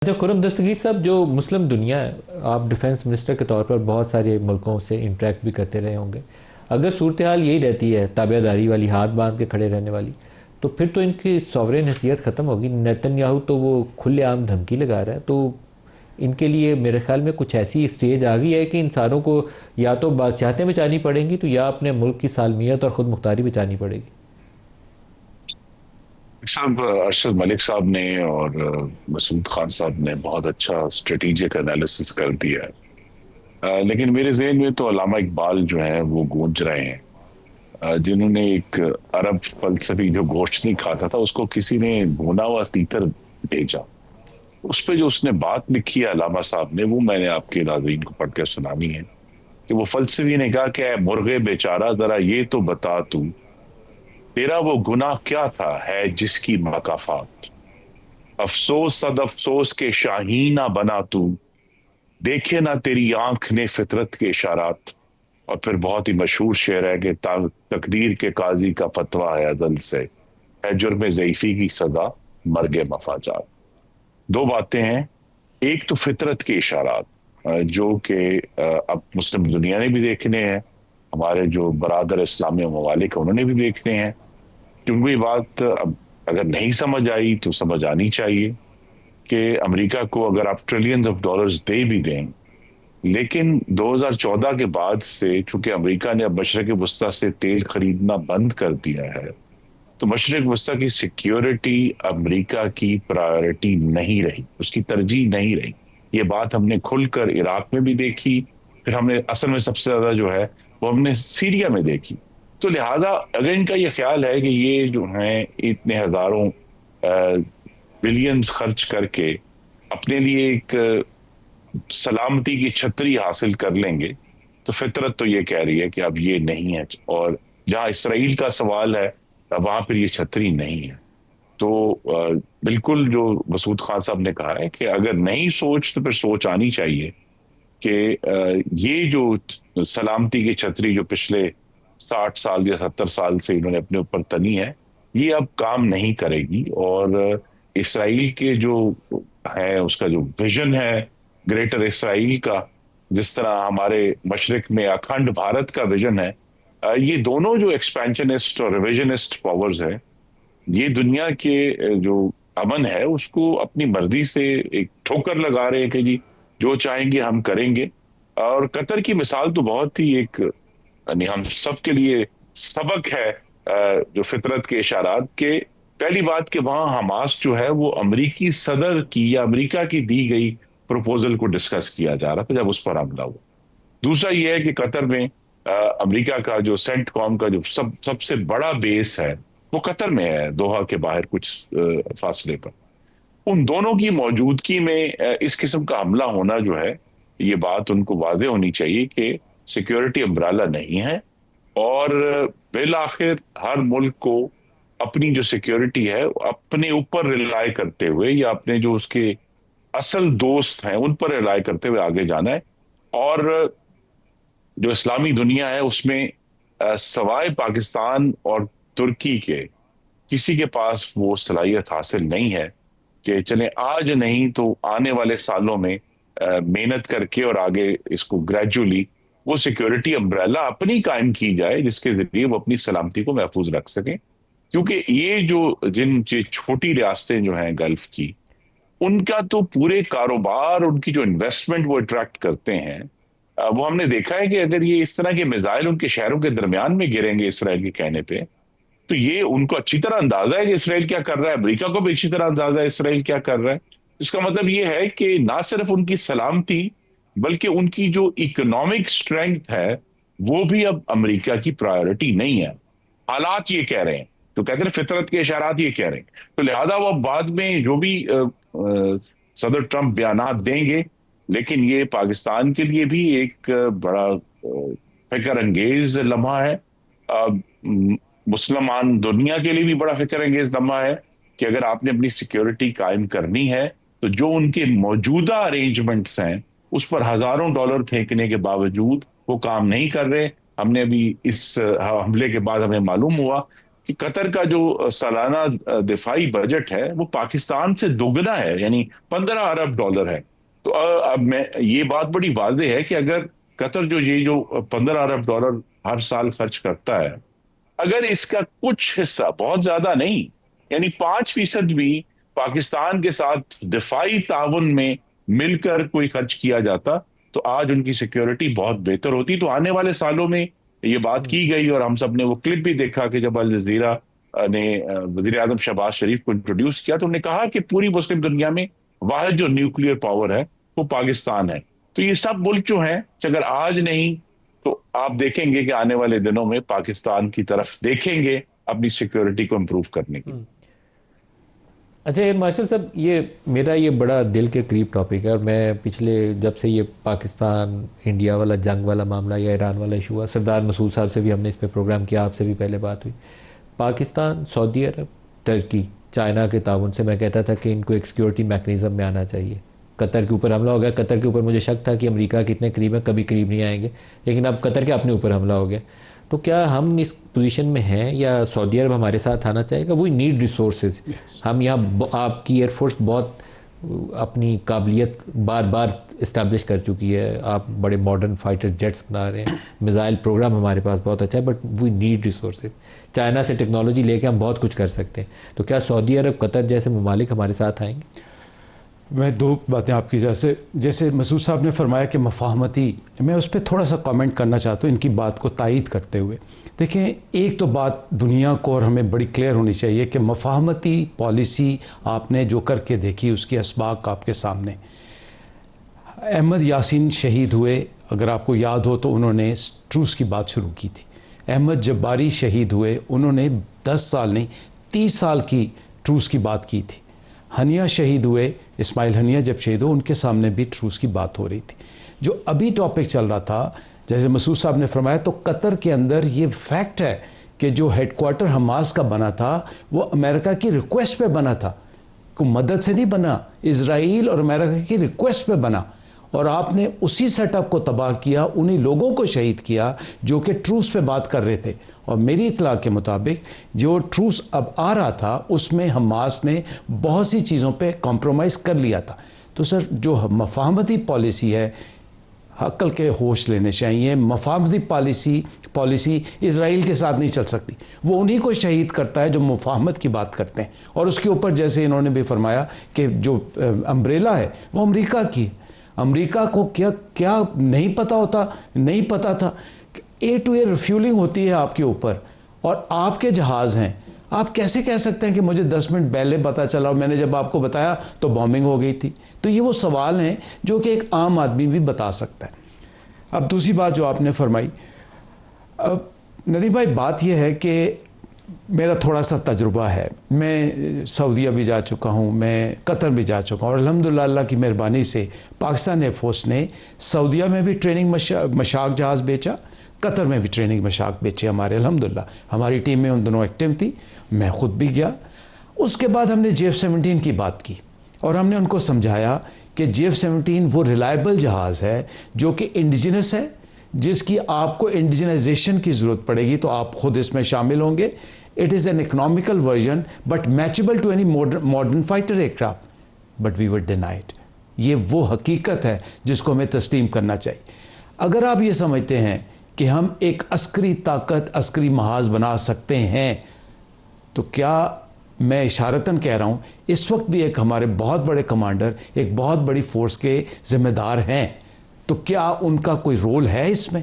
अच्छा खुरम दस्तगीर साहब, जो मुस्लिम दुनिया है, आप डिफेंस मिनिस्टर के तौर पर बहुत सारे मुल्कों से इंटरेक्ट भी करते रहे होंगे। अगर सूरत हाल यही रहती है ताबेदारी वाली, हाथ बांध के खड़े रहने वाली, तो फिर तो इनकी सॉवरेन हैसियत ख़त्म होगी। नेतन्याहू तो वो खुलेआम धमकी लगा रहा है, तो इनके लिए मेरे ख्याल में कुछ ऐसी स्टेज आ गई है कि इंसानों को या तो बादशाहतें बचानी पड़ेंगी, तो या अपने मुल्क की सालमियत और ख़ुद मुख्तारी बचानी पड़ेगी। साहब अरशद मलिक साहब ने और मसूद खान साहब ने बहुत अच्छा स्ट्रेटेजिक एनालिसिस कर दिया है। लेकिन मेरे जहन में तो अल्लामा इकबाल जो है वो गूंज रहे हैं। जिन्होंने एक अरब फलसफी जो गोश्त नहीं खाता था उसको किसी ने भुना हुआ तीतर भेजा। उस पे जो उसने बात लिखी है अल्लामा साहब ने, वो मैंने आपके नाज़रीन को पढ़ कर सुनानी है। कि वो फलसफी ने कहा कि "ऐ मुर्गे बेचारा, जरा ये तो बता तू, तेरा वो गुनाह क्या था है जिसकी मकाफात। अफसोस सद अफसोस के शाहीना बना तू, देखे ना तेरी आंख ने फितरत के इशारात।" और फिर बहुत ही मशहूर शेर है कि तकदीर के काजी का फतवा है अजल से, है जुर्म ज़ईफी की सजा मर्गे मफाजात। दो बातें हैं। एक तो फितरत के इशारात, जो कि अब मुस्लिम दुनिया ने भी देखने हैं, हमारे जो बरादर इस्लामी ममालिक हैं उन्होंने भी देखने हैं। क्योंकि ये बात अब अगर नहीं समझ आई तो समझ आनी चाहिए कि अमेरिका को अगर आप ट्रिलियंस ऑफ डॉलर्स दे भी दें, लेकिन 2014 के बाद से चूंकि अमेरिका ने अब मशरक वस्ता से तेल खरीदना बंद कर दिया है, तो मशरक वस्ता की सिक्योरिटी अमेरिका की प्रायोरिटी नहीं रही, उसकी तरजीह नहीं रही। ये बात हमने खुलकर इराक में भी देखी, फिर हमने असल में सबसे ज्यादा जो है वो हमने सीरिया में देखी। तो लिहाजा अगर इनका ये ख्याल है कि ये जो है इतने हजारों बिलियंस खर्च करके अपने लिए एक सलामती की छतरी हासिल कर लेंगे, तो फितरत तो ये कह रही है कि अब ये नहीं है। और जहां इसराइल का सवाल है वहां पर ये छतरी नहीं है। तो बिल्कुल जो मसूद खान साहब ने कहा है कि अगर नहीं सोच तो फिर सोच आनी चाहिए कि ये जो सलामती की छतरी जो पिछले 60 साल या 70 साल से इन्होंने अपने ऊपर तनी है, ये अब काम नहीं करेगी। और इसराइल के जो है उसका जो विजन है ग्रेटर इसराइल का, जिस तरह हमारे मशरिक में अखंड भारत का विजन है, ये दोनों जो एक्सपेंशनिस्ट और रिविजनिस्ट पावर्स है, ये दुनिया के जो अमन है उसको अपनी मर्जी से एक ठोकर लगा रहे हैं कि जी जो चाहेंगे हम करेंगे। और कतर की मिसाल तो बहुत ही एक यानी हम सबके लिए सबक है, जो फितरत के इशारात के। पहली बात कि वहां हमास जो है वो अमेरिकी सदर की या अमेरिका की दी गई प्रपोजल को डिस्कस किया जा रहा था जब उस पर हमला हुआ। दूसरा ये है कि कतर में अमेरिका का जो सेंट कॉम का जो सबसे बड़ा बेस है वो कतर में है, दोहा के बाहर कुछ फासले पर। उन दोनों की मौजूदगी में इस किस्म का हमला होना जो है, ये बात उनको वाजे होनी चाहिए कि सिक्योरिटी अम्ब्रेला नहीं है। और बिल आखिर हर मुल्क को अपनी जो सिक्योरिटी है अपने ऊपर रिलाय करते हुए या अपने जो उसके असल दोस्त हैं उन पर रिलाय करते हुए आगे जाना है। और जो इस्लामी दुनिया है उसमें सवाए पाकिस्तान और तुर्की के किसी के पास वो सलाहियत हासिल नहीं है कि चले आज नहीं तो आने वाले सालों में मेहनत करके और आगे इसको ग्रेजुअली वो सिक्योरिटी अम्ब्रेला अपनी कायम की जाए जिसके जरिए वो अपनी सलामती को महफूज रख सकें। क्योंकि ये जो छोटी रियासतें जो हैं गल्फ की, उनका तो पूरे कारोबार, उनकी जो इन्वेस्टमेंट वो अट्रैक्ट करते हैं, वो हमने देखा है कि अगर ये इस तरह के मिसाइल उनके शहरों के दरमियान में गिरेंगे इसराइल के कहने पे, तो ये उनको अच्छी तरह अंदाजा है कि इसराइल क्या कर रहा है, अमेरिका को भी अच्छी तरह अंदाजा है इसराइल क्या कर रहा है। इसका मतलब ये है कि ना सिर्फ उनकी सलामती बल्कि उनकी जो इकोनॉमिक स्ट्रेंथ है वो भी अब अमेरिका की प्रायोरिटी नहीं है। हालात ये कह रहे हैं, तो कहते हैं फितरत के इशारात ये कह रहे हैं। तो लिहाजा वो बाद में जो भी सदर ट्रंप बयानात देंगे, लेकिन ये पाकिस्तान के लिए भी एक बड़ा फिक्र अंगेज लम्हा है। मुसलमान दुनिया के लिए भी बड़ा फिक्र अंगेज लम्हा है कि अगर आपने अपनी सिक्योरिटी कायम करनी है तो जो उनके मौजूदा अरेंजमेंट्स हैं उस पर हजारों डॉलर फेंकने के बावजूद वो काम नहीं कर रहे। हमने अभी इस हमले के बाद हमें मालूम हुआ कि कतर का जो सालाना दिफाई बजट है वो पाकिस्तान से दोगुना है, यानी 15 अरब डॉलर है। तो अब मैं, ये बात बड़ी वाज़ेह है कि अगर कतर जो 15 अरब डॉलर हर साल खर्च करता है, अगर इसका कुछ हिस्सा, बहुत ज्यादा नहीं, यानी 5% भी पाकिस्तान के साथ दिफाई ताउन में मिलकर कोई खर्च किया जाता, तो आज उनकी सिक्योरिटी बहुत बेहतर होती। तो आने वाले सालों में ये बात की गई, और हम सब ने वो क्लिप भी देखा कि जब अल जजीरा ने वजीर आजम शहबाज शरीफ को इंट्रोड्यूस किया, तो उन्होंने कहा कि पूरी मुस्लिम दुनिया में वाहिद जो न्यूक्लियर पावर है वो पाकिस्तान है। तो ये सब मुल्क जो हैं, अगर आज नहीं तो आप देखेंगे कि आने वाले दिनों में पाकिस्तान की तरफ देखेंगे अपनी सिक्योरिटी को इम्प्रूव करने की। अच्छा ये मार्शल साहब, ये मेरा ये बड़ा दिल के करीब टॉपिक है, और मैं पिछले जब से ये पाकिस्तान इंडिया वाला जंग वाला मामला या ईरान वाला इशू हुआ, सरदार मसूद साहब से भी हमने इस पर प्रोग्राम किया, आपसे भी पहले बात हुई। पाकिस्तान, सऊदी अरब, टर्की, चाइना के ताउन से मैं कहता था कि इनको एक सिक्योरिटी मैकेनिज़्म में आना चाहिए। कतर के ऊपर हमला हो गया, कतर के ऊपर मुझे शक था कि अमेरिका कितने करीब है, कभी करीब नहीं आएंगे, लेकिन अब कतर के अपने ऊपर हमला हो गया। तो क्या हम इस पोजीशन में हैं, या सऊदी अरब हमारे साथ आना चाहेगा? We need resources. हम यहाँ, आपकी एयरफोर्स बहुत अपनी काबिलियत बार बार इस्टेब्लिश कर चुकी है, आप बड़े मॉडर्न फाइटर जेट्स बना रहे हैं, मिज़ाइल प्रोग्राम हमारे पास बहुत अच्छा है, but we need resources. China से टेक्नोलॉजी लेके हम बहुत कुछ कर सकते हैं। तो क्या सऊदी अरब, कतर जैसे ममालिक हमारे साथ आएंगे? मैं दो बातें आपकी, जैसे मसूद साहब ने फरमाया कि मफाहमती, मैं उस पर थोड़ा सा कमेंट करना चाहता हूँ इनकी बात को तायीद करते हुए। देखें, एक तो बात दुनिया को और हमें बड़ी क्लियर होनी चाहिए कि मफाहमती पॉलिसी आपने जो करके देखी उसकी असबाक आपके सामने। अहमद यासीन शहीद हुए, अगर आपको याद हो तो उन्होंने ट्रूस की बात शुरू की थी। अहमद जब्बारी शहीद हुए, उन्होंने 10 साल नहीं 30 साल की ट्रूस की बात की थी। हनिया शहीद हुए, इस्माइल हनिया जब शहीद हुए उनके सामने भी ट्रूस की बात हो रही थी। जो अभी टॉपिक चल रहा था, जैसे मसूद साहब ने फरमाया, तो कतर के अंदर ये फैक्ट है कि जो हेडक्वार्टर हमास का बना था वो अमेरिका की रिक्वेस्ट पे बना था, को मदद से नहीं बना, इजराइल और अमेरिका की रिक्वेस्ट पे बना। और आपने उसी सेटअप को तबाह किया, उन्हीं लोगों को शहीद किया जो कि ट्रूस पे बात कर रहे थे। और मेरी इत्तला के मुताबिक जो ट्रूस अब आ रहा था उसमें हमास ने बहुत सी चीज़ों पे कॉम्प्रोमाइज़ कर लिया था। तो सर, जो मफाहमती पॉलिसी है, अक्ल के होश लेने चाहिए। मफाहमती पॉलिसी इजराइल के साथ नहीं चल सकती। वो उन्हीं को शहीद करता है जो मुफाहमत की बात करते हैं। और उसके ऊपर जैसे इन्होंने भी फरमाया कि जो अम्ब्रेला है वो अमेरिका की है। अमेरिका को क्या नहीं पता होता, नहीं पता था। ए टू ए रिफ्यूलिंग होती है आपके ऊपर, और आपके जहाज़ हैं। आप कैसे कह सकते हैं कि मुझे 10 मिनट पहले पता चला और मैंने जब आपको बताया तो बॉम्बिंग हो गई थी? तो ये वो सवाल हैं जो कि एक आम आदमी भी बता सकता है। अब दूसरी बात जो आपने फरमाई, अब नदीम भाई, बात यह है कि मेरा थोड़ा सा तजुर्बा है। मैं सऊदीया भी जा चुका हूँ, मैं कतर भी जा चुका हूँ, और अल्हम्दुलिल्लाह अल्लाह की मेहरबानी से पाकिस्तान एयरफोर्स ने सऊदीया में भी ट्रेनिंग मशाक जहाज़ बेचा, कतर में भी ट्रेनिंग मशाक बेचे हमारे। अल्हम्दुलिल्लाह हमारी टीम में उन दोनों एक्टिव थी, मैं ख़ुद भी गया। उसके बाद हमने JF-17 की बात की और हमने उनको समझाया कि JF-17 वो रिलायबल जहाज़ है जो कि इंडिजिनस है, जिसकी आपको इंडिजिनाइजेशन की ज़रूरत पड़ेगी तो आप ख़ुद इसमें शामिल होंगे। It is an economical version but matchable to any modern fighter aircraft, but we were denied. ये वो हकीकत है जिसको हमें तस्लीम करना चाहिए। अगर आप ये समझते हैं कि हम एक अस्करी ताकत, अस्करी महाज बना सकते हैं, तो क्या मैं इशारतन कह रहा हूँ, इस वक्त भी एक हमारे बहुत बड़े कमांडर एक बहुत बड़ी फोर्स के ज़िम्मेदार हैं, तो क्या उनका कोई रोल है इसमें?